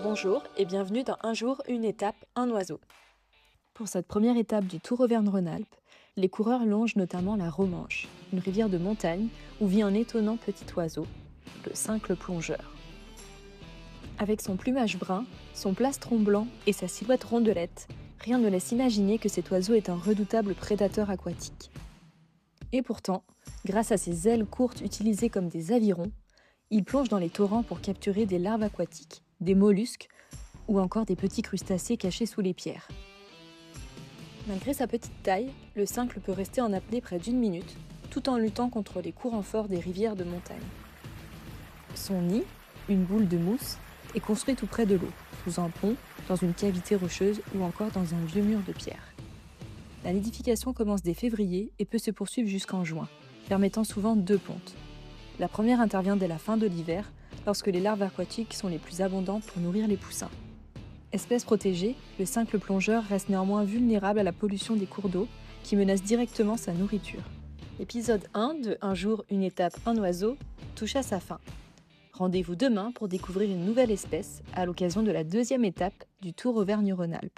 Bonjour et bienvenue dans Un jour, une étape, un oiseau. Pour cette première étape du Tour Auvergne-Rhône-Alpes, les coureurs longent notamment la Romanche, une rivière de montagne où vit un étonnant petit oiseau, le cincle plongeur. Avec son plumage brun, son plastron blanc et sa silhouette rondelette, rien ne laisse imaginer que cet oiseau est un redoutable prédateur aquatique. Et pourtant, grâce à ses ailes courtes utilisées comme des avirons, il plonge dans les torrents pour capturer des larves aquatiques, des mollusques ou encore des petits crustacés cachés sous les pierres. Malgré sa petite taille, le cincle peut rester en apnée près d'une minute, tout en luttant contre les courants forts des rivières de montagne. Son nid, une boule de mousse, est construit tout près de l'eau, sous un pont, dans une cavité rocheuse ou encore dans un vieux mur de pierre. La nidification commence dès février et peut se poursuivre jusqu'en juin, permettant souvent 2 pontes. La première intervient dès la fin de l'hiver, lorsque les larves aquatiques sont les plus abondantes pour nourrir les poussins. Espèce protégée, le cincle plongeur reste néanmoins vulnérable à la pollution des cours d'eau, qui menace directement sa nourriture. L'épisode 1 de Un jour, une étape, un oiseau touche à sa fin. Rendez-vous demain pour découvrir une nouvelle espèce à l'occasion de la deuxième étape du Tour Auvergne-Rhône-Alpes.